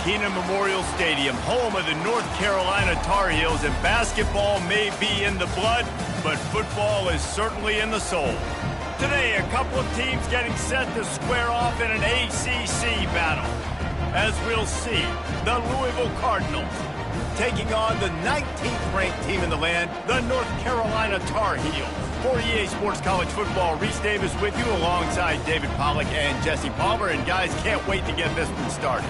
Keenan Memorial Stadium, home of the North Carolina Tar Heels, and basketball may be in the blood, but football is certainly in the soul. Today, a couple of teams getting set to square off in an ACC battle. As we'll see, the Louisville Cardinals taking on the 19th ranked team in the land, the North Carolina Tar Heels. For EA Sports College Football, Reese Davis with you alongside David Pollack and Jesse Palmer. And guys, can't wait to get this one started.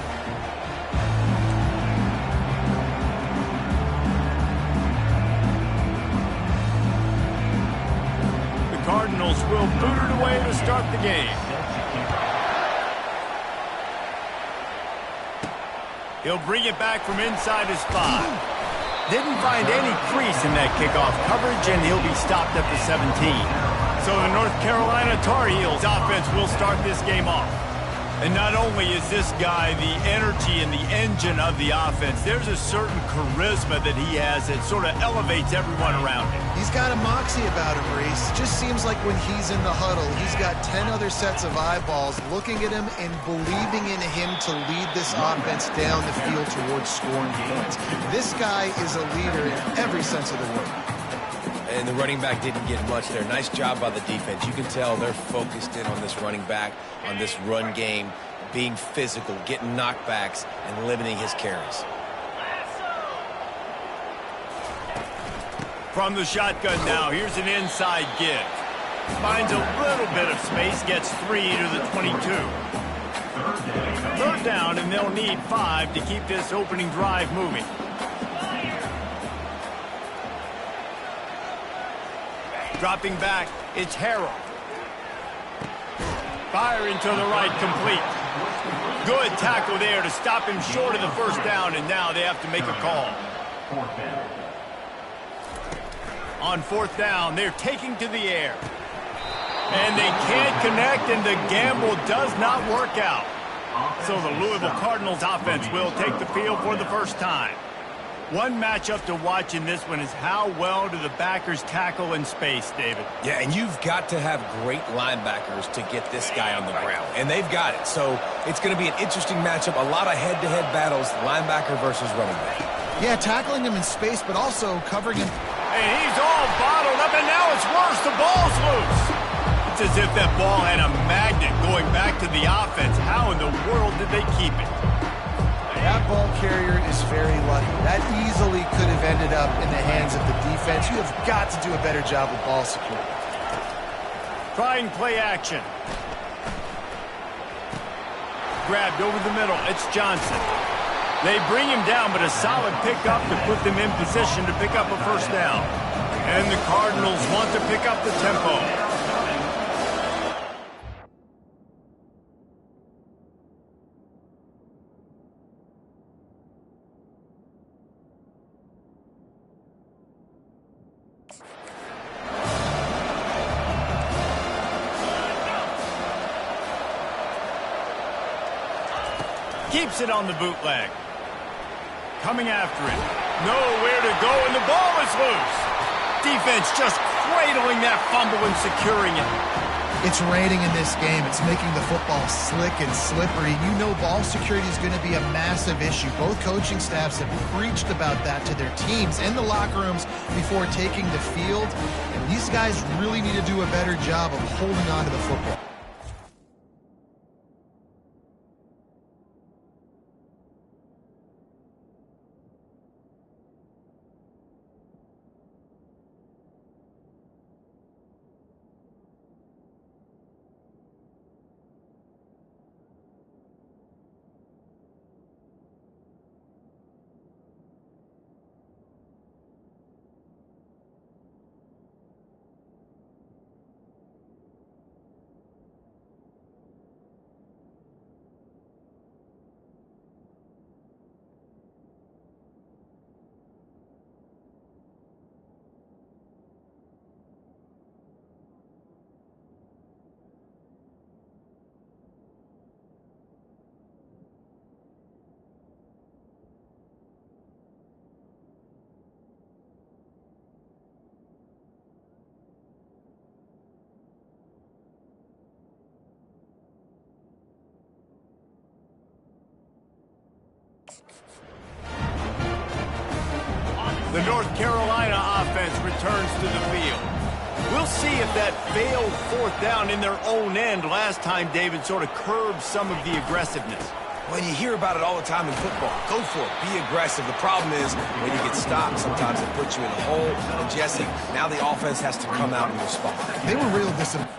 The Cardinals will boot it away to start the game. He'll bring it back from inside his 5. Didn't find any crease in that kickoff coverage, and he'll be stopped at the 17. So the North Carolina Tar Heels offense will start this game off. And not only is this guy the energy and the engine of the offense, there's a certain charisma that he has that sort of elevates everyone around him. He's got a moxie about him, Reese. Just seems like when he's in the huddle, he's got 10 other sets of eyeballs looking at him and believing in him to lead this offense down the field towards scoring points. This guy is a leader in every sense of the word. And the running back didn't get much there. Nice job by the defense. You can tell they're focused in on this running back, on this run game, being physical, getting knockbacks, and limiting his carries. From the shotgun now, here's an inside give. Finds a little bit of space, gets 3 to the 22. Third down, and they'll need 5 to keep this opening drive moving. Dropping back, it's Harrell. Firing to the right, complete. Good tackle there to stop him short of the first down, and now they have to make a call. On fourth down, they're taking to the air. And they can't connect, and the gamble does not work out. So the Louisville Cardinals offense will take the field for the first time. One matchup to watch in this one is how well do the backers tackle in space, David. Yeah, and you've got to have great linebackers to get this guy on the ground. And they've got it. So it's going to be an interesting matchup. A lot of head-to-head battles, linebacker versus running back. Yeah, tackling him in space, but also covering him. And he's all bottled up, and now it's worse. The ball's loose. It's as if that ball had a magnet going back to the offense. How in the world did they keep it? That ball carrier is very lucky. That easily could have ended up in the hands of the defense. You have got to do a better job with ball security. Trying play action. Grabbed over the middle. It's Johnson. They bring him down, but a solid pickup to put them in position to pick up a first down. And the Cardinals want to pick up the tempo. Keeps it on the bootleg. Coming after it. Nowhere to go, and the ball is loose. Defense just cradling that fumble and securing it. It's raining in this game. It's making the football slick and slippery. You know ball security is going to be a massive issue. Both coaching staffs have preached about that to their teams in the locker rooms before taking the field. And these guys really need to do a better job of holding on to the football. The North Carolina offense returns to the field. We'll see if that failed fourth down in their own end last time, David, sort of curbed some of the aggressiveness. When you hear about it all the time in football, go for it. Be aggressive. The problem is when you get stopped, sometimes it puts you in a hole. And Jesse, now the offense has to come out and respond. They were real disappointed.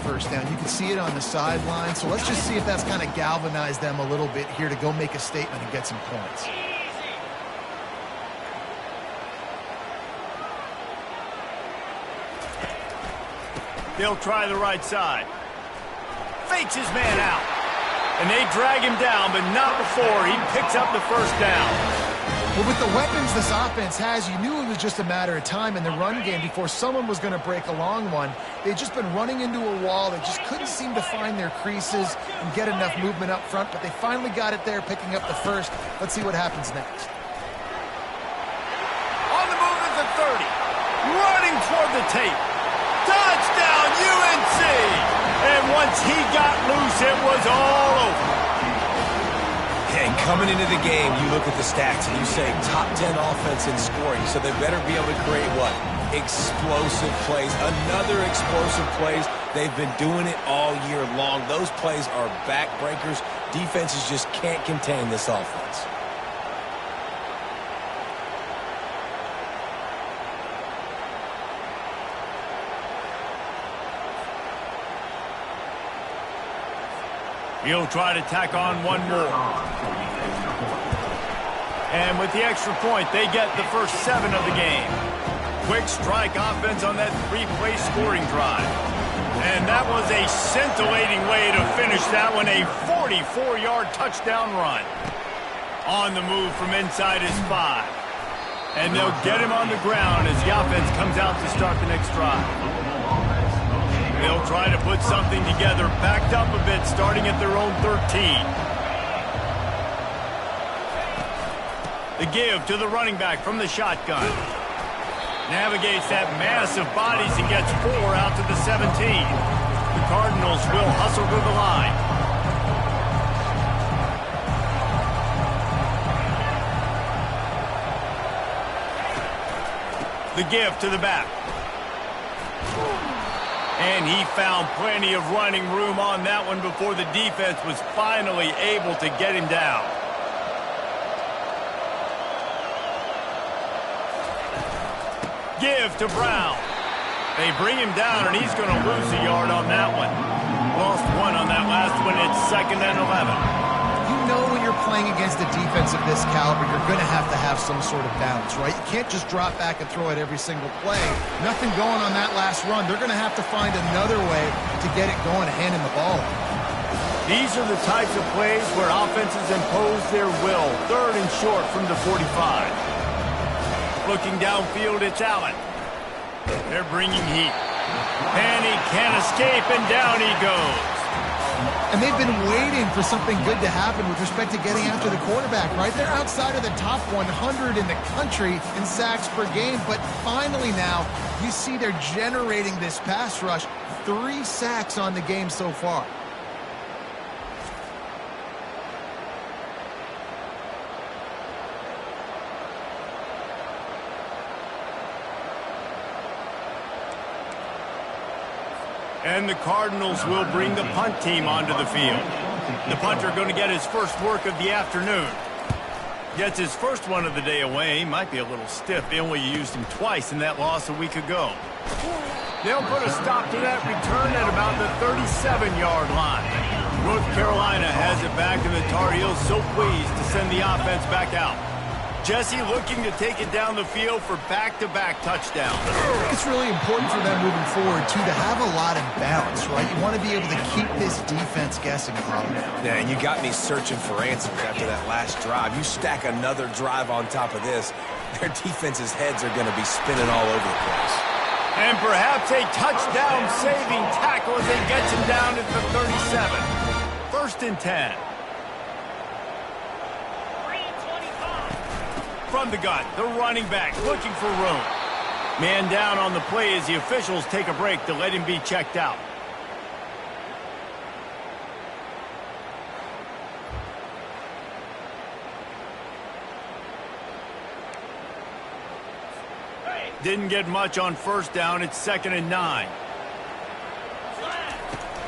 First down. You can see it on the sideline. So let's just see if that's kind of galvanized them a little bit here to go make a statement and get some points. They'll try the right side. Fakes his man out. And they drag him down, but not before he picks up the first down. Well, with the weapons this offense has, you knew it was just a matter of time in the run game before someone was going to break a long one. They'd just been running into a wall. They just couldn't seem to find their creases and get enough movement up front, but they finally got it there, picking up the first. Let's see what happens next. On the move at the 30. Running toward the tape. Touchdown, UNC! And once he got loose, it was all over. And coming into the game, you look at the stats and you say top 10 offense in scoring, so they better be able to create what? Explosive plays. Another explosive plays. They've been doing it all year long. Those plays are backbreakers. Defenses just can't contain this offense. He'll try to tack on one more. And with the extra point, they get the first 7 of the game. Quick strike offense on that 3-play scoring drive. And that was a scintillating way to finish that one, a 44-yard touchdown run. On the move from inside his 5. And they'll get him on the ground as the offense comes out to start the next drive. They'll try to put something together, backed up a bit, starting at their own 13. The give to the running back from the shotgun. Navigates that mass of bodies and gets 4 out to the 17. The Cardinals will hustle to the line. The give to the back. And he found plenty of running room on that one before the defense was finally able to get him down. Give to Brown. They bring him down, and he's going to lose a yard on that one. Lost 1 on that last one. It's 2nd and 11. You know when you're playing against a defense of this caliber, you're going to have some sort of balance, right? You can't just drop back and throw it every single play. Nothing going on that last run. They're going to have to find another way to get it going and handing the ball. These are the types of plays where offenses impose their will. 3rd and short from the 45. Looking downfield, it's Allen. They're bringing heat. And he can't escape, and down he goes. And they've been waiting for something good to happen with respect to getting after the quarterback, right? They're outside of the top 100 in the country in sacks per game, but finally now you see they're generating this pass rush. 3 sacks on the game so far. And the Cardinals will bring the punt team onto the field. The punter going to get his first work of the afternoon. Gets his first one of the day away. Might be a little stiff. They only used him twice in that loss a week ago. They'll put a stop to that return at about the 37-yard line. North Carolina has it back, and the Tar Heels so pleased to send the offense back out. Jesse looking to take it down the field for back-to-back touchdowns. It's really important for them moving forward, too, to have a lot of balance, right? You want to be able to keep this defense guessing, Colin. Yeah, and you got me searching for answers after that last drive. You stack another drive on top of this, their defense's heads are going to be spinning all over the place. And perhaps a touchdown-saving tackle as they get him down at the 37. First and 10. From the gun, the running back looking for room. Man down on the play as the officials take a break to let him be checked out. Didn't get much on first down. It's 2nd and 9.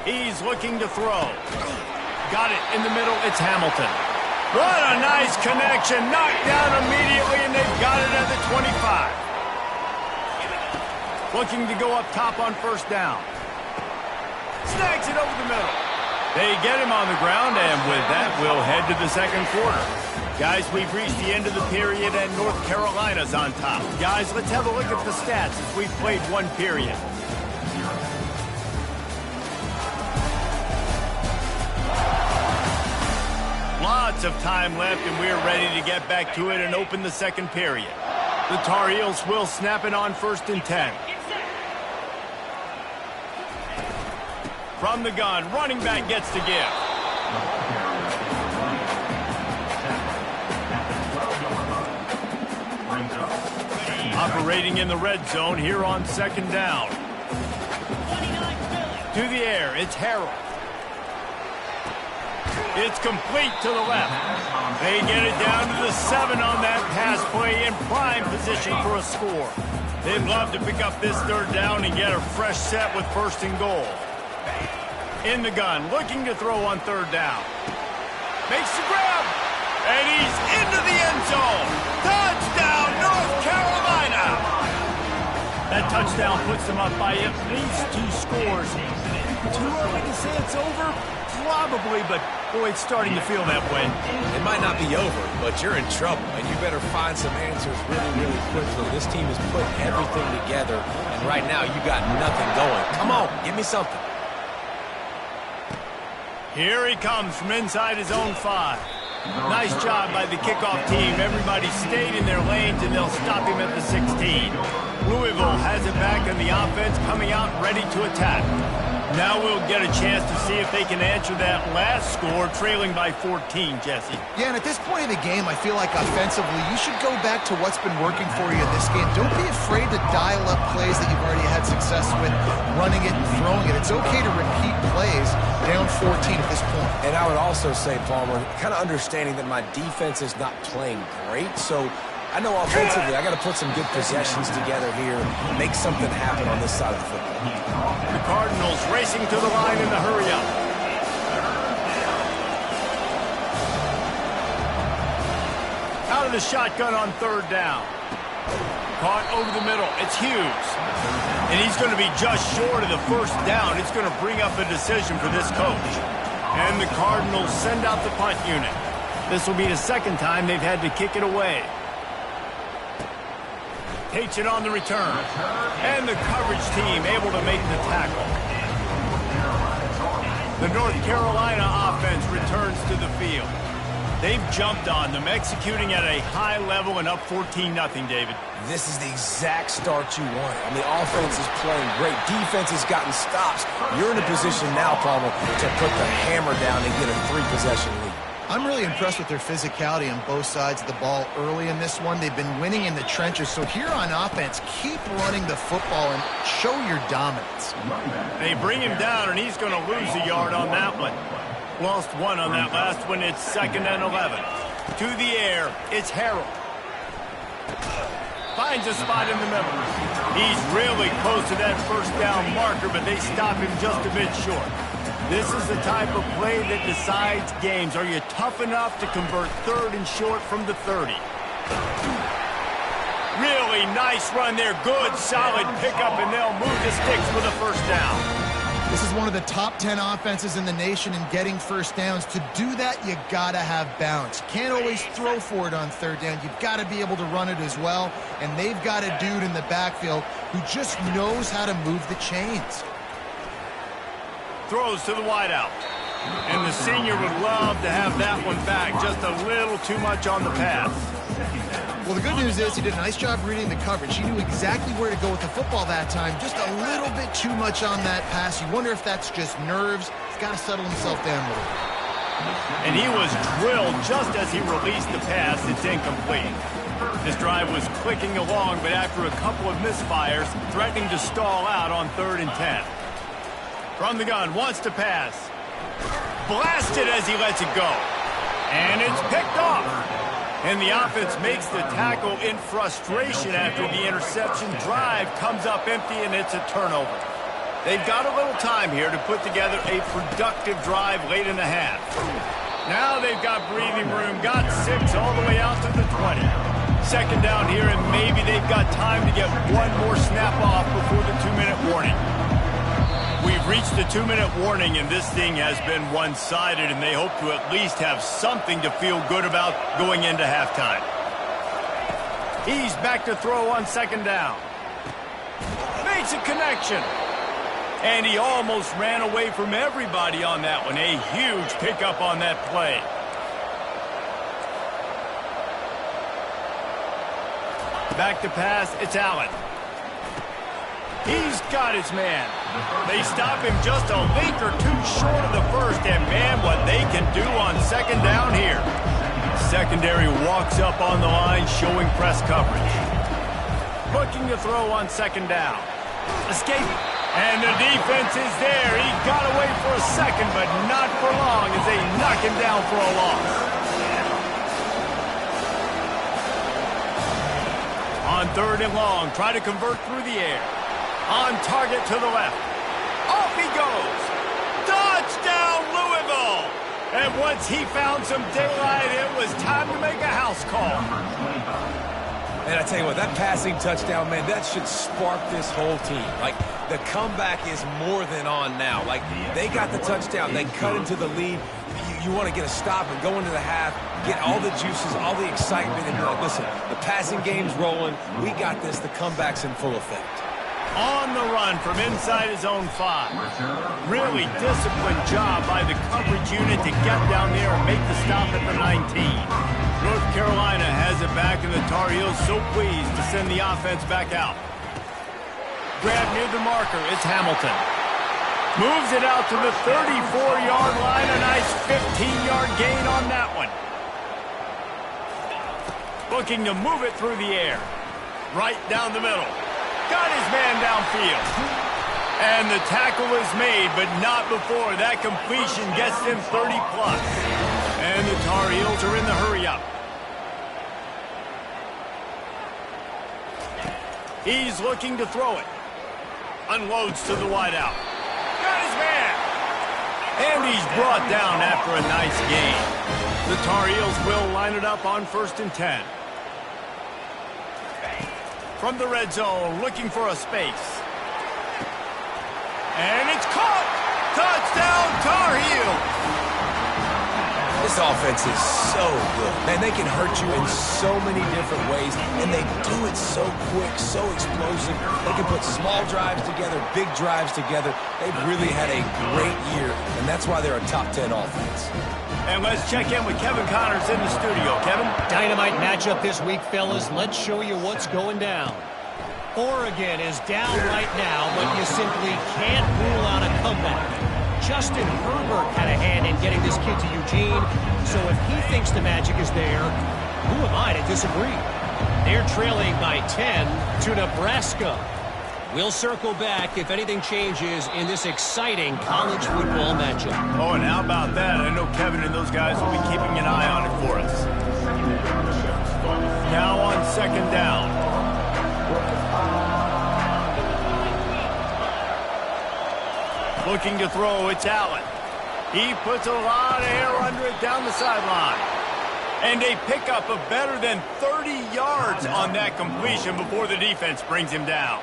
He's looking to throw. Got it in the middle. It's Hamilton. What a nice connection. Knocked down immediately, and they've got it at the 25. Looking to go up top on first down. Snags it over the middle. They get him on the ground, and with that, we'll head to the second quarter. Guys, we've reached the end of the period, and North Carolina's on top. Guys, let's have a look at the stats as we've played one period. Lots of time left, and we're ready to get back to it and open the second period. The Tar Heels will snap it on 1st and 10. From the gun, running back gets to give. Operating in the red zone here on 2nd down. To the air, it's Harrell. It's complete to the left. They get it down to the 7 on that pass play in prime position for a score. They'd love to pick up this 3rd down and get a fresh set with 1st and goal. In the gun, looking to throw on 3rd down. Makes the grab, and he's into the end zone. Touchdown, North Carolina! That touchdown puts them up by at least 2 scores. Too early to say it's over? Probably, but boy, it's starting to feel that way. It might not be over, but you're in trouble, and you better find some answers really, really quickly. This team has put everything together, and right now you got nothing going. Come on, give me something. Here he comes from inside his own 5. Nice job by the kickoff team. Everybody stayed in their lanes, and they'll stop him at the 16. Louisville has it back, and the offense coming out ready to attack. Now we'll get a chance to see if they can answer that last score, trailing by 14, Jesse. Yeah, and at this point in the game, I feel like offensively, you should go back to what's been working for you in this game. Don't be afraid to dial up plays that you've already had success with, running it and throwing it. It's okay to repeat plays down 14 at this point. And I would also say, Palmer, kind of understanding that my defense is not playing great, so I know offensively I got to put some good possessions together here, make something happen on this side of the football. The Cardinals racing to the line in the hurry-up. Out of the shotgun on 3rd down. Caught over the middle. It's Hughes. And he's going to be just short of the 1st down. It's going to bring up a decision for this coach. And the Cardinals send out the punt unit. This will be the 2nd time they've had to kick it away. Takes it on the return. And the coverage team able to make the tackle. The North Carolina offense returns to the field. They've jumped on them, executing at a high level and up 14-0, David. This is the exact start you want. I mean, the offense is playing great. Defense has gotten stops. You're in a position now, Palmer, to put the hammer down and get a 3-possession lead. I'm really impressed with their physicality on both sides of the ball early in this one. They've been winning in the trenches. So here on offense, keep running the football and show your dominance. They bring him down, and he's going to lose a yard on that one. Lost 1 on that last one. It's 2nd and 11. To the air, it's Harrell. Finds a spot in the middle. He's really close to that 1st down marker, but they stop him just a bit short. This is the type of play that decides games. Are you tough enough to convert 3rd and short from the 30? Really nice run there. Good, solid pickup, and they'll move the sticks with a first down. This is one of the top 10 offenses in the nation in getting first downs. To do that, you got to have balance. You can't always throw for it on third down. You've got to be able to run it as well, and they've got a dude in the backfield who just knows how to move the chains. Throws to the wideout. And the senior would love to have that one back. Just a little too much on the pass. Well, the good news is he did a nice job reading the coverage. He knew exactly where to go with the football that time. Just a little bit too much on that pass. You wonder if that's just nerves. He's got to settle himself down a little bit. And he was drilled just as he released the pass. It's incomplete. This drive was clicking along, but after a couple of misfires, threatening to stall out on 3rd and 10. From the gun, wants to pass. Blasted as he lets it go. And it's picked off. And the offense makes the tackle in frustration after the interception. Drive comes up empty, and it's a turnover. They've got a little time here to put together a productive drive late in the half. Now they've got breathing room, got 6 all the way out to the 20. Second down here, and maybe they've got time to get one more snap off before the 2-minute warning. We've reached the 2-minute warning, and this thing has been one-sided, and they hope to at least have something to feel good about going into halftime. He's back to throw on 2nd down. Makes a connection. And he almost ran away from everybody on that one. A huge pickup on that play. Back to pass, it's Allen. He's got his man. They stop him just a link or two short of the first, and man, what they can do on 2nd down here. Secondary walks up on the line, showing press coverage. Looking to throw on 2nd down. Escaping. And the defense is there. He got away for a second, but not for long as they knock him down for a loss. On 3rd and long, try to convert through the air. On target to the left. Off he goes. Touchdown, Louisville! And once he found some daylight, it was time to make a house call. And I tell you what, that passing touchdown, man, that should spark this whole team. Like, the comeback is more than on now. Like, they got the touchdown. They cut into the lead. You want to get a stop and go into the half, get all the juices, all the excitement, and be like, listen, the passing game's rolling. We got this. The comeback's in full effect. On the run from inside his own 5. Really disciplined job by the coverage unit to get down there and make the stop at the 19. North Carolina has it back, and the Tar Heels so pleased to send the offense back out. Grab near the marker, it's Hamilton. Moves it out to the 34-yard line, a nice 15-yard gain on that one. Looking to move it through the air. Right down the middle. Got his man downfield. And the tackle is made, but not before that completion gets them 30-plus. And the Tar Heels are in the hurry-up. He's looking to throw it. Unloads to the wideout. Got his man. And he's brought down after a nice gain. The Tar Heels will line it up on 1st and 10. From the red zone, looking for a space. And it's caught! Touchdown, Tar Heels! This offense is so good. Man, they can hurt you in so many different ways, and they do it so quick, so explosive. They can put small drives together, big drives together. They've really had a great year, and that's why they're a top 10 offense. And let's check in with Kevin Connors in the studio. Kevin? Dynamite matchup this week, fellas. Let's show you what's going down. Oregon is down right now, but you simply can't rule out a comeback. Justin Herbert had a hand in getting this kid to Eugene, so if he thinks the magic is there, who am I to disagree? They're trailing by 10 to Nebraska. We'll circle back if anything changes in this exciting college football matchup. Oh, and how about that? I know Kevin and those guys will be keeping an eye on it for us. Now on 2nd down. Looking to throw, it's Allen. He puts a lot of air under it down the sideline. And a pickup of better than 30 yards on that completion before the defense brings him down.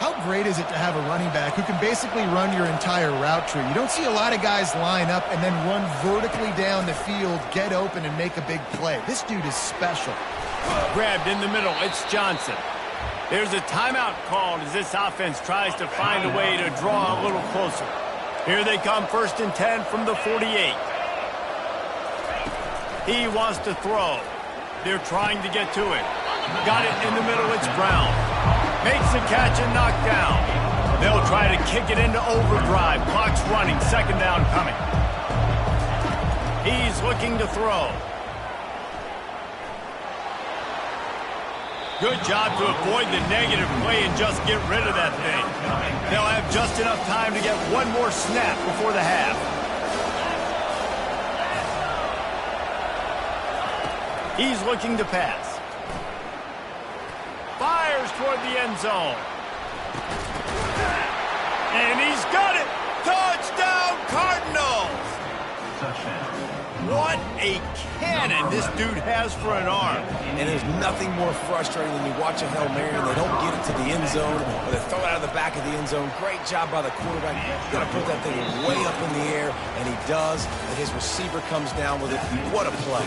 How great is it to have a running back who can basically run your entire route tree? You don't see a lot of guys line up and then run vertically down the field, get open, and make a big play. This dude is special. Grabbed in the middle, it's Johnson. There's a timeout called as this offense tries to find a way to draw a little closer. Here they come, 1st and 10 from the 48. He wants to throw. They're trying to get to it. Got it in the middle, it's Brown. Makes the catch and knocked down. They'll try to kick it into overdrive. Clock's running, 2nd down coming. He's looking to throw. Good job to avoid the negative play and just get rid of that thing. They'll have just enough time to get one more snap before the half. He's looking to pass. Fires toward the end zone. And he's got it! Touchdown, Cardinals! What a cannon this dude has for an arm. And there's nothing more frustrating than you watch a Hail Mary and they don't get it to the end zone or they throw it out of the back of the end zone. Great job by the quarterback. He's got to put that thing way up in the air, and he does, and his receiver comes down with it. What a play.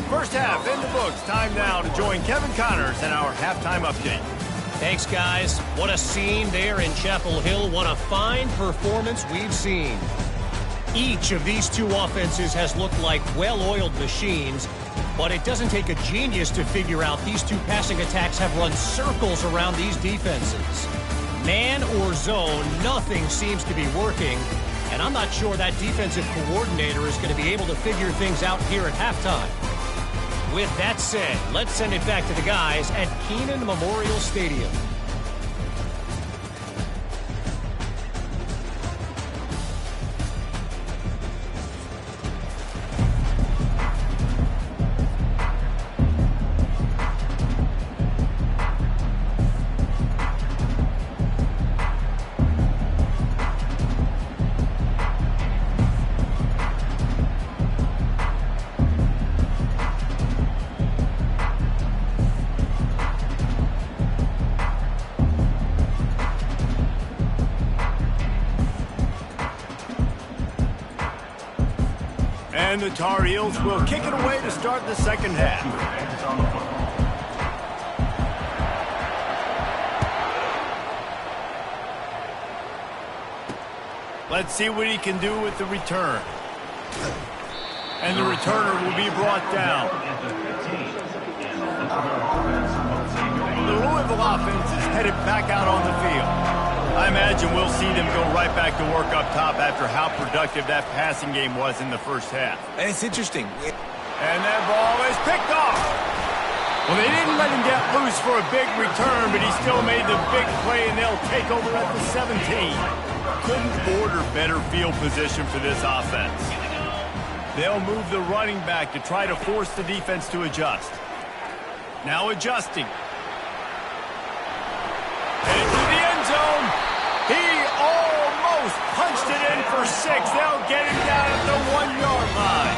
First half in the books. Time now to join Kevin Connors in our halftime update. Thanks, guys. What a scene there in Chapel Hill. What a fine performance we've seen. Each of these two offenses has looked like well-oiled machines, but it doesn't take a genius to figure out these two passing attacks have run circles around these defenses. Man or zone, nothing seems to be working, and I'm not sure that defensive coordinator is going to be able to figure things out here at halftime. With that said, let's send it back to the guys at Kenan Memorial Stadium. And the Tar Heels will kick it away to start the second half. Let's see what he can do with the return. And the returner will be brought down. The Louisville offense is headed back out on the field. I imagine we'll see them go right back to work up top after how productive that passing game was in the first half. And it's interesting. And that ball is picked off. Well, they didn't let him get loose for a big return, but he still made the big play, and they'll take over at the 17. Couldn't order better field position for this offense. They'll move the running back to try to force the defense to adjust. Now adjusting. And into the end zone. He almost punched it in for 6. They'll get him down at the 1-yard line.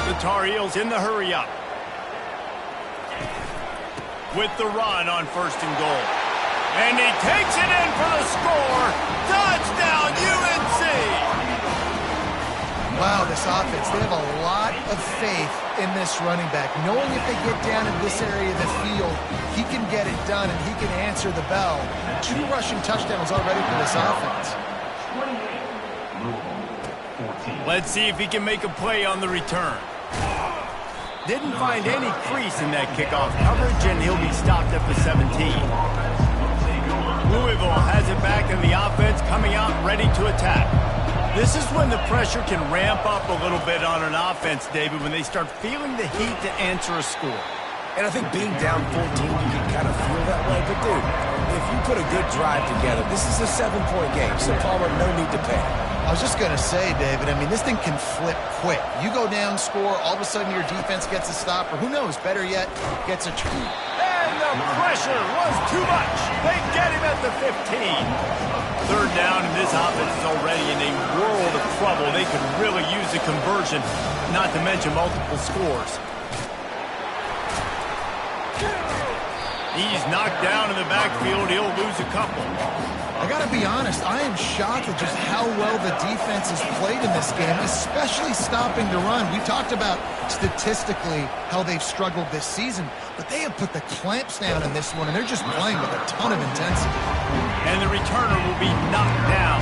The Tar Heels in the hurry-up. With the run on 1st and goal. And he takes it in for the score. Touchdown, UNC! Wow, this offense, they have a lot of faith in this running back. Knowing if they get down in this area of the field, he can get it done and he can answer the bell. 2 rushing touchdowns already for this offense. Let's see if he can make a play on the return. Didn't find any crease in that kickoff coverage, and he'll be stopped at the 17. Louisville has it back, and the offense coming out ready to attack. This is when the pressure can ramp up a little bit on an offense, David, when they start feeling the heat to answer a score. And I think being down 14, you can kind of feel that way. But, dude, if you put a good drive together, this is a 7-point game, so Palmer, no need to panic. I was just going to say, David, I mean, this thing can flip quick. You go down, score, all of a sudden your defense gets a stop, or who knows, better yet, gets a treat. And the pressure was too much. They get him at the 15. 3rd down, and this offense is already in a world of trouble. They could really use a conversion, not to mention multiple scores. He's knocked down in the backfield. He'll lose a couple. I got to be honest, I am shocked at just how well the defense has played in this game, especially stopping the run. We talked about statistically how they've struggled this season, but they have put the clamps down in this one, and they're just playing with a ton of intensity. And the returner will be knocked down.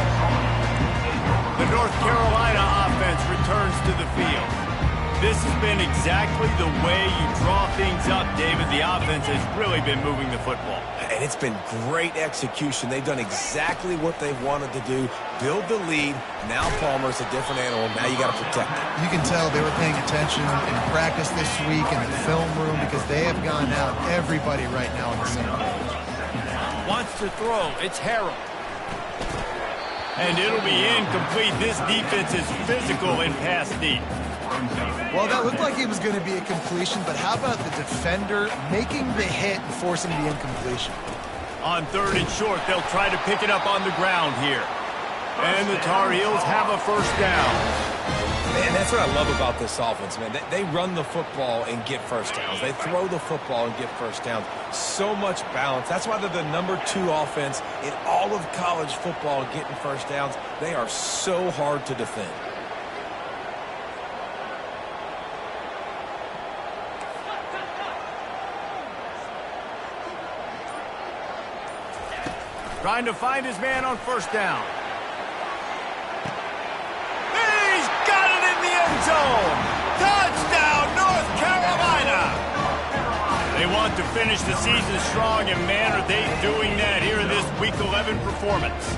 The North Carolina offense returns to the field. This has been exactly the way you draw things up, David. The offense has really been moving the football. And it's been great execution. They've done exactly what they wanted to do. Build the lead. Now Palmer's a different animal. Now you got to protect it. You can tell they were paying attention in practice this week in the film room because they have gone out everybody right now in the center page. Wants to throw. It's Harold. And it'll be incomplete. This defense is physical in pass deep. Well, that looked like it was going to be a completion, but how about the defender making the hit and forcing the incompletion? On 3rd and short, they'll try to pick it up on the ground here. And the Tar Heels have a first down. Man, that's what I love about this offense, man. They run the football and get first downs. They throw the football and get first downs. So much balance. That's why they're the #2 offense in all of college football getting first downs. They are so hard to defend. Trying to find his man on first down. He's got it in the end zone. Touchdown, North Carolina. They want to finish the season strong, and man, are they doing that here in this Week 11 performance.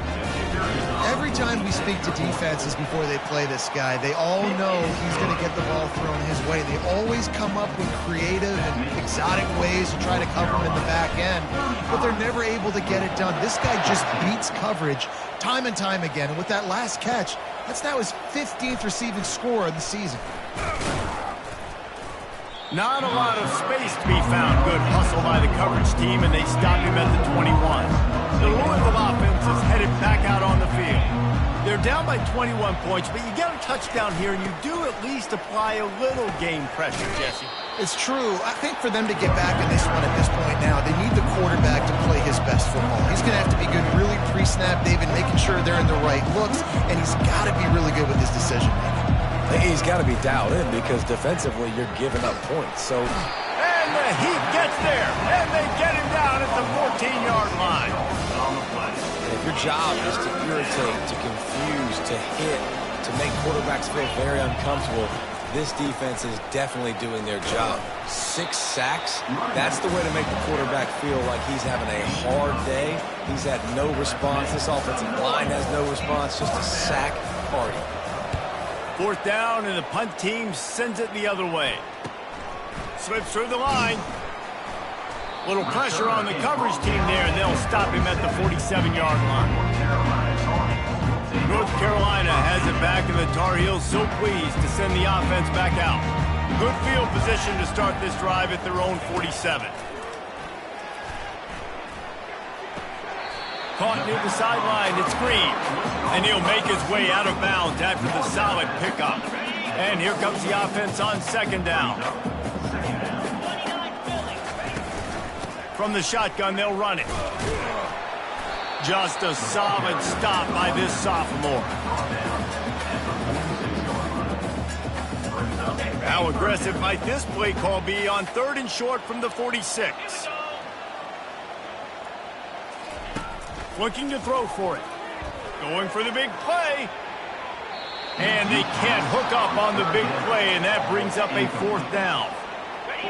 Every time we speak to defenses before they play this guy, they all know he's going to get the ball thrown his way. They always come up with creative and exotic ways to try to cover him in the back end, but they're never able to get it done. This guy just beats coverage time and time again, and with that last catch, that's now his 15th receiving score of the season. Not a lot of space to be found. Good hustle by the coverage team, and they stop him at the 21. The Louisville offense is headed back out on the field. They're down by 21 points, but you get a touchdown here, and you do at least apply a little game pressure, Jesse. It's true. I think for them to get back in this one at this point now, they need the quarterback to play his best football. He's going to have to be good really pre-snap, David, making sure they're in the right looks, and he's got to be really good with his decision-making. He's got to be dialed in because defensively you're giving up points. So, and the Heat gets there, and they get him down at the 14-yard line. If your job is to irritate, to confuse, to hit, to make quarterbacks feel very uncomfortable, this defense is definitely doing their job. 6 sacks, that's the way to make the quarterback feel like he's having a hard day. He's had no response. This offensive line has no response, just a sack party. 4th down, and the punt team sends it the other way. Slips through the line. Little pressure on the coverage team there, and they'll stop him at the 47-yard line. North Carolina has it back, and the Tar Heels so pleased to send the offense back out. Good field position to start this drive at their own 47. Caught near the sideline, it's Green. And he'll make his way out of bounds after the solid pickup. And here comes the offense on 2nd down. From the shotgun, they'll run it. Just a solid stop by this sophomore. How aggressive might this play call be on 3rd and short from the 46? Looking to throw for it. Going for the big play. And they can't hook up on the big play, and that brings up a 4th down.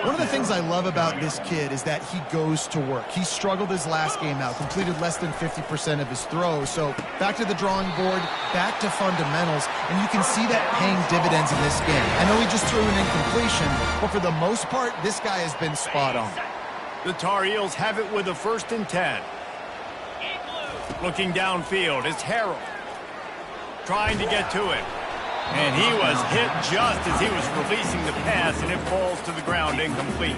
One of the things I love about this kid is that he goes to work. He struggled his last game out, completed less than 50% of his throws. So back to the drawing board, back to fundamentals, and you can see that paying dividends in this game. I know he just threw an incompletion, but for the most part, this guy has been spot on. The Tar Heels have it with a 1st and 10. Looking downfield, it's Harold. Trying to get to it. And he was hit just as he was releasing the pass, and it falls to the ground incomplete.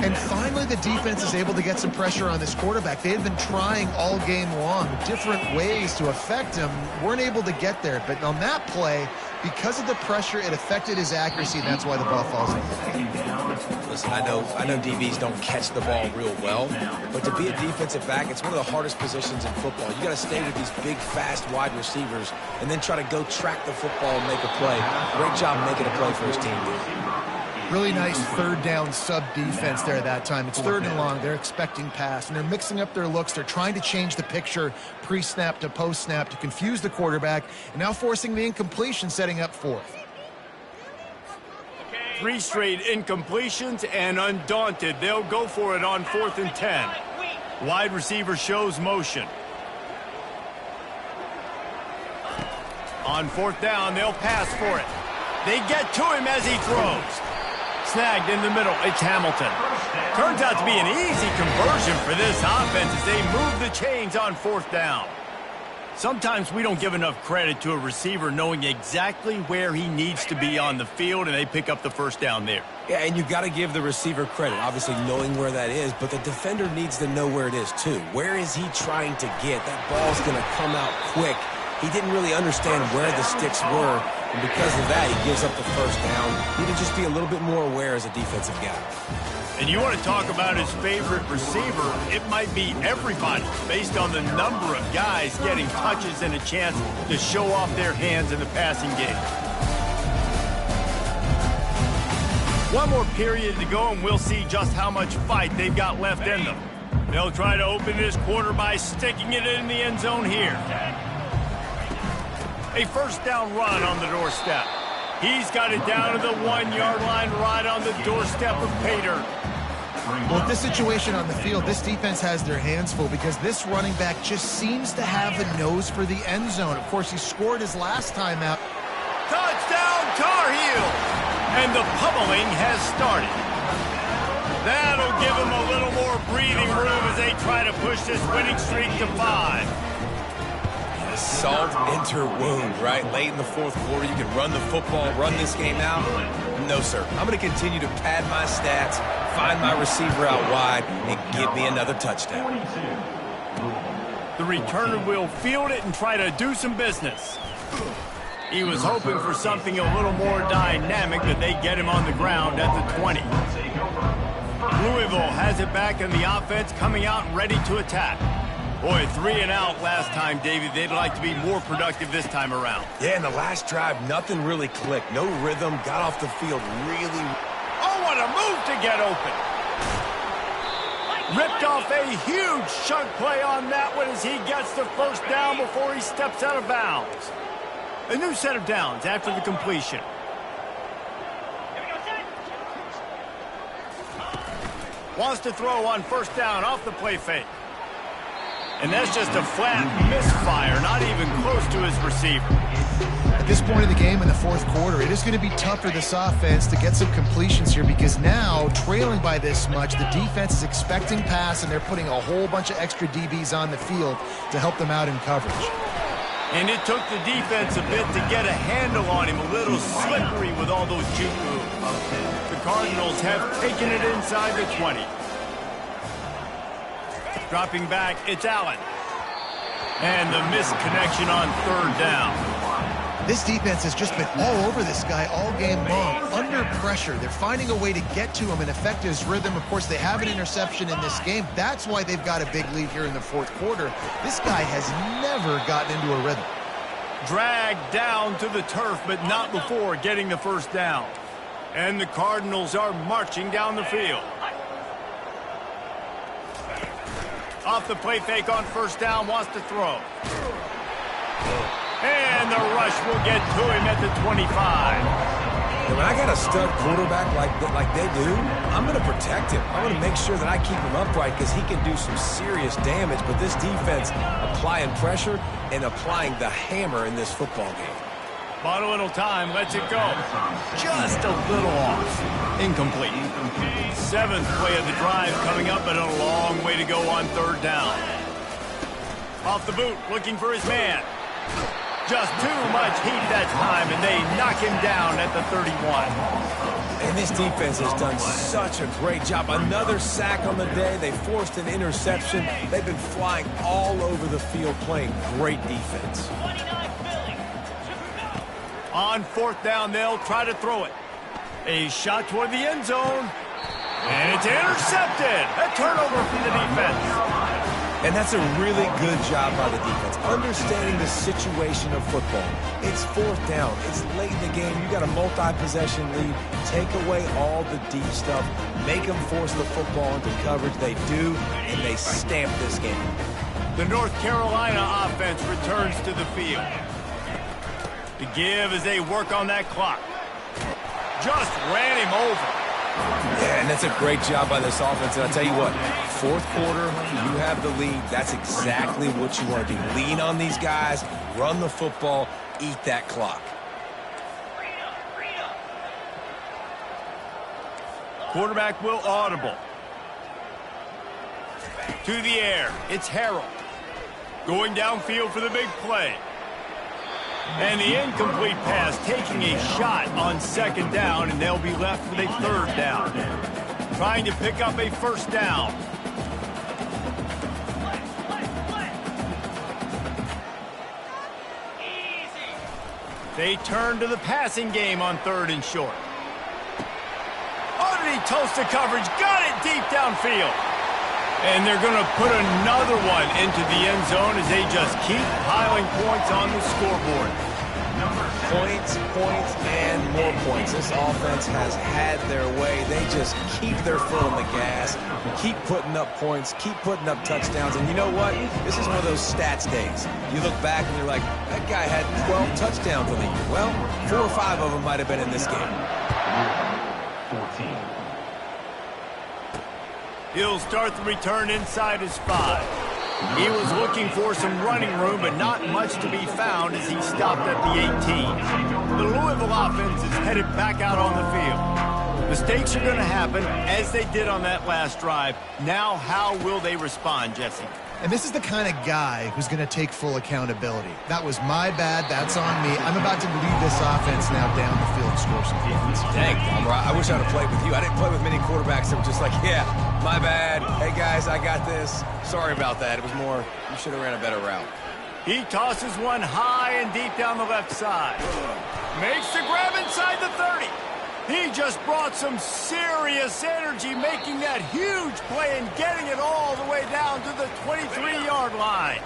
And finally, the defense is able to get some pressure on this quarterback. They had been trying all game long different ways to affect him, weren't able to get there. But on that play, because of the pressure, it affected his accuracy, and that's why the ball falls in. Listen, I know DBs don't catch the ball real well, but to be a defensive back, it's one of the hardest positions in football. You got to stay with these big, fast wide receivers and then try to go track the football and make a play. Great job making a play for his team. Really nice third down sub defense there that time. It's third and long. They're expecting pass, and they're mixing up their looks. They're trying to change the picture pre-snap to post-snap to confuse the quarterback, and now forcing the incompletion, setting up fourth. 3 straight incompletions, and undaunted, they'll go for it on 4th and 10. Wide receiver shows motion. On 4th down, they'll pass for it. They get to him as he throws. Snagged in the middle, it's Hamilton. Turns out to be an easy conversion for this offense as they move the chains on 4th down. Sometimes we don't give enough credit to a receiver knowing exactly where he needs to be on the field, and they pick up the first down there. Yeah, and you've got to give the receiver credit, obviously knowing where that is, but the defender needs to know where it is too. Where is he trying to get? That ball's going to come out quick. He didn't really understand where the sticks were, and because of that, he gives up the first down. Need to just be a little bit more aware as a defensive guy. And you want to talk about his favorite receiver, it might be everybody, based on the number of guys getting touches and a chance to show off their hands in the passing game. One more period to go, and we'll see just how much fight they've got left in them. They'll try to open this quarter by sticking it in the end zone here. A first down run on the doorstep. He's got it down to the 1-yard line right on the doorstep of Pater. Well, with this situation on the field, this defense has their hands full because this running back just seems to have a nose for the end zone. Of course, he scored his last time out. Touchdown, Tar Heels! And the pummeling has started. That'll give them a little more breathing room as they try to push this winning streak to 5. Salt enter wound, right? Late in the fourth quarter, you can run the football, run this game out. No, sir. I'm going to continue to pad my stats, find my receiver out wide, and give me another touchdown. The returner will field it and try to do some business. He was hoping for something a little more dynamic, but they get him on the ground at the 20. Louisville has it back in the offense, coming out and ready to attack. Boy, 3 and out last time, Davey. They'd like to be more productive this time around. Yeah, in the last drive, nothing really clicked. No rhythm, got off the field really... Oh, what a move to get open. Ripped off a huge chunk play on that one as he gets the first down before he steps out of bounds. A new set of downs after the completion. Wants to throw on first down off the play fake. And that's just a flat misfire, not even close to his receiver. At this point in the game in the fourth quarter, it is going to be tough for this offense to get some completions here because now, trailing by this much, the defense is expecting pass, and they're putting a whole bunch of extra DBs on the field to help them out in coverage. And it took the defense a bit to get a handle on him, a little slippery with all those juke moves. The Cardinals have taken it inside the 20. Dropping back, it's Allen. And the misconnection on third down. This defense has just been all over this guy all game long, under pressure. They're finding a way to get to him and affect his rhythm. Of course, they have an interception in this game. That's why they've got a big lead here in the fourth quarter. This guy has never gotten into a rhythm. Dragged down to the turf, but not before getting the first down. And the Cardinals are marching down the field. Off the play fake on first down, wants to throw. And the rush will get to him at the 25. And when I got a stud quarterback like they do, I'm going to protect him. I'm going to make sure that I keep him upright because he can do some serious damage. But this defense applying pressure and applying the hammer in this football game. Bought a little time, lets it go. Just a little off. Incomplete. 7th play of the drive coming up, but a long way to go on third down. Off the boot, looking for his man. Just too much heat that time, and they knock him down at the 31. And this defense has done such a great job. Another sack on the day. They forced an interception. They've been flying all over the field playing great defense. On fourth down, they'll try to throw it. A shot toward the end zone. And it's intercepted. A turnover for the defense. And that's a really good job by the defense, understanding the situation of football. It's fourth down. It's late in the game. You got a multi-possession lead. Take away all the deep stuff. Make them force the football into coverage. They do, and they stamp this game. The North Carolina offense returns to the field. The give as they work on that clock. Just ran him over. Yeah, and that's a great job by this offense. And I'll tell you what, fourth quarter, you have the lead. That's exactly what you want to do. Lean on these guys, run the football, eat that clock. Quarterback will audible. To the air, it's Harrell. Going downfield for the big play. And the incomplete pass taking a shot on second down, and they'll be left with a third down. Trying to pick up a first down. They turn to the passing game on third and short. Underneath toasted coverage, got it deep downfield. And they're going to put another one into the end zone as they just keep piling points on the scoreboard. Points, points, and more points. This offense has had their way. They just keep their foot on the gas, keep putting up points, keep putting up touchdowns. And you know what? This is one of those stats days. You look back and you're like, that guy had 12 touchdowns on the year. Well, 4 or 5 of them might have been in this game. 14. He'll start the return inside his 5. He was looking for some running room, but not much to be found as he stopped at the 18. The Louisville offense is headed back out on the field. Mistakes are going to happen, as they did on that last drive. Now, how will they respond, Jesse? And this is the kind of guy who's going to take full accountability. That was my bad. That's on me. I'm about to lead this offense now down the field and score some points. Dang, Palmer, I wish I'd have played with you. I didn't play with many quarterbacks that were just like, yeah, my bad. Hey, guys, I got this. Sorry about that. It was more, you should have ran a better route. He tosses one high and deep down the left side. Makes the grab inside the 30. He just brought some serious energy, making that huge play and getting it all the way down to the 23-yard line.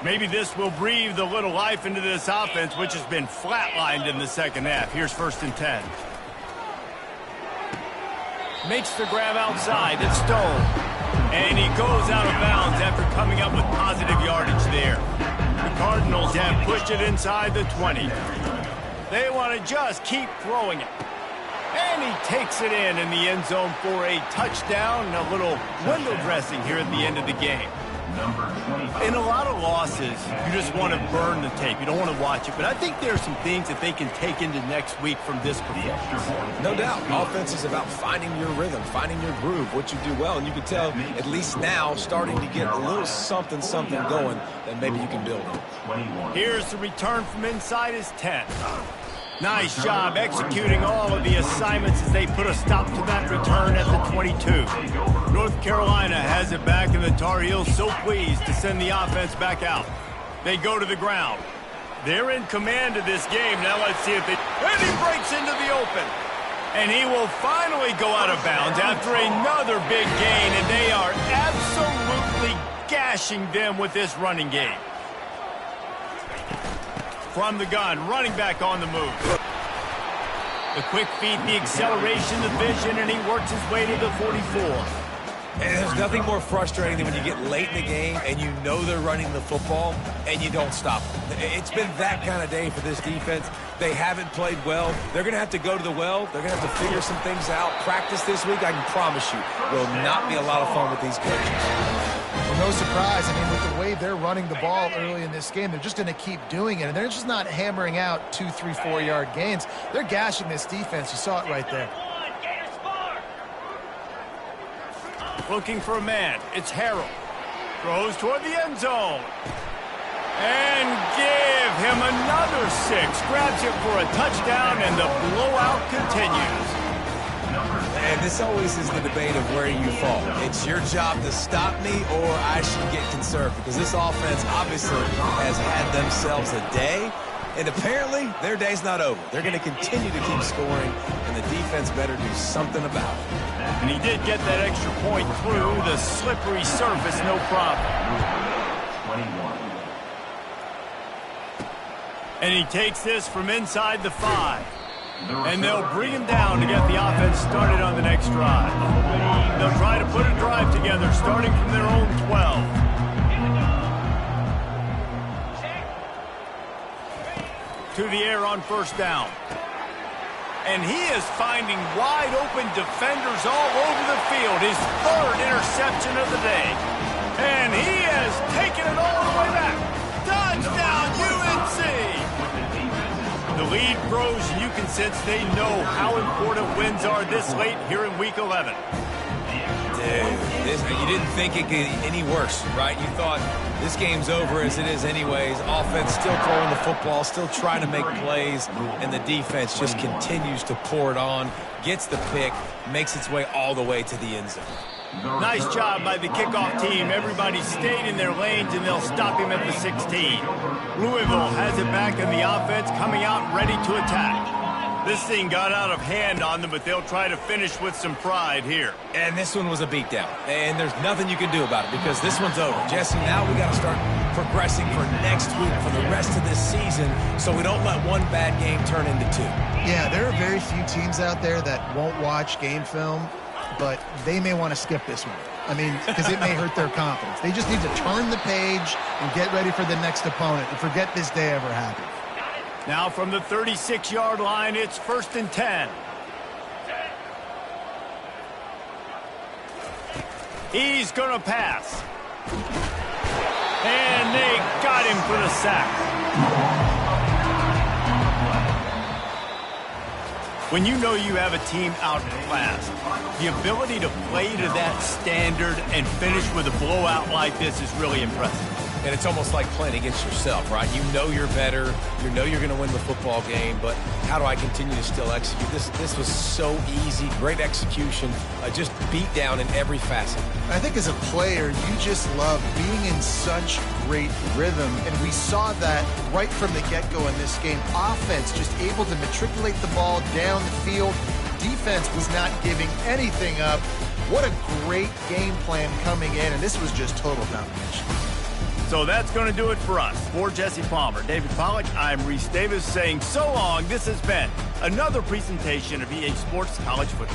Maybe this will breathe a little life into this offense, which has been flatlined in the second half. Here's 1st and 10. Makes the grab outside. It's Stone. And he goes out of bounds after coming up with positive yardage there. The Cardinals have pushed it inside the 20. They want to just keep throwing it. And he takes it in the end zone for a touchdown and a little window dressing here at the end of the game. In a lot of losses, you just want to burn the tape. You don't want to watch it. But I think there are some things that they can take into next week from this performance. No doubt. Offense is about finding your rhythm, finding your groove, what you do well. And you can tell, at least now, starting to get a little something going that maybe you can build on. Here's the return from inside his 10. Nice job executing all of the assignments as they put a stop to that return at the 22. North Carolina has it back, and the Tar Heels so pleased to send the offense back out. They go to the ground. They're in command of this game. Now let's see if they... And he breaks into the open. And he will finally go out of bounds after another big gain, and they are absolutely gashing them with this running game. From the gun, running back on the move. The quick feet, the acceleration, the vision, and he works his way to the 44. And there's nothing more frustrating than when you get late in the game and you know they're running the football and you don't stop them. It's been that kind of day for this defense. They haven't played well. They're going to have to go to the well. They're going to have to figure some things out. Practice this week, I can promise you, will not be a lot of fun with these coaches. Well, no surprise. I mean, with the way they're running the ball early in this game, they're just going to keep doing it. And they're just not hammering out 2, 3, 4-yard gains. They're gashing this defense. You saw it right there. Looking for a man. It's Harrell. Throws toward the end zone. And give him another 6. Grabs it for a touchdown, and the blowout continues. And this always is the debate of where you fall. It's your job to stop me or I should get conserved, because this offense obviously has had themselves a day, and apparently their day's not over. They're going to continue to keep scoring, and the defense better do something about it. And he did get that extra point through the slippery surface, no problem. 21. And he takes this from inside the 5. And they'll bring him down to get the offense started on the next drive. They'll try to put a drive together starting from their own 12. To the air on first down. And he is finding wide open defenders all over the field. His 3rd interception of the day. And he has taken it all the way back. Touchdown, UNC! The lead grows, and you can sense they know how important wins are this late here in Week 11. Dude, you didn't think it could get any worse, right? You thought this game's over as it is anyways. Offense still throwing the football, still trying to make plays, and the defense just continues to pour it on, gets the pick, makes its way all the way to the end zone. Nice job by the kickoff team. Everybody stayed in their lanes, and they'll stop him at the 16. Louisville has it back in the offense, coming out ready to attack. This thing got out of hand on them, but they'll try to finish with some pride here. And this one was a beatdown, and there's nothing you can do about it because this one's over. Jesse, now we got to start progressing for next week, for the rest of this season, so we don't let one bad game turn into 2. Yeah, there are very few teams out there that won't watch game film, but they may want to skip this one. I mean, because it may hurt their confidence. They just need to turn the page and get ready for the next opponent and forget this day ever happened. Now from the 36-yard line, it's 1st and 10. He's going to pass. And they got him for the sack. When you know you have a team outclassed, the ability to play to that standard and finish with a blowout like this is really impressive. And it's almost like playing against yourself, right? You know you're better. You know you're going to win the football game, but how do I continue to still execute? This was so easy. Great execution. Just beat down in every facet. I think as a player, you just love being in such great rhythm, and we saw that right from the get-go in this game. Offense just able to matriculate the ball down the field. Defense was not giving anything up. What a great game plan coming in, and this was just total domination. So that's going to do it for us. For Jesse Palmer, David Pollack, I'm Reese Davis saying so long. This has been another presentation of EA Sports College Football.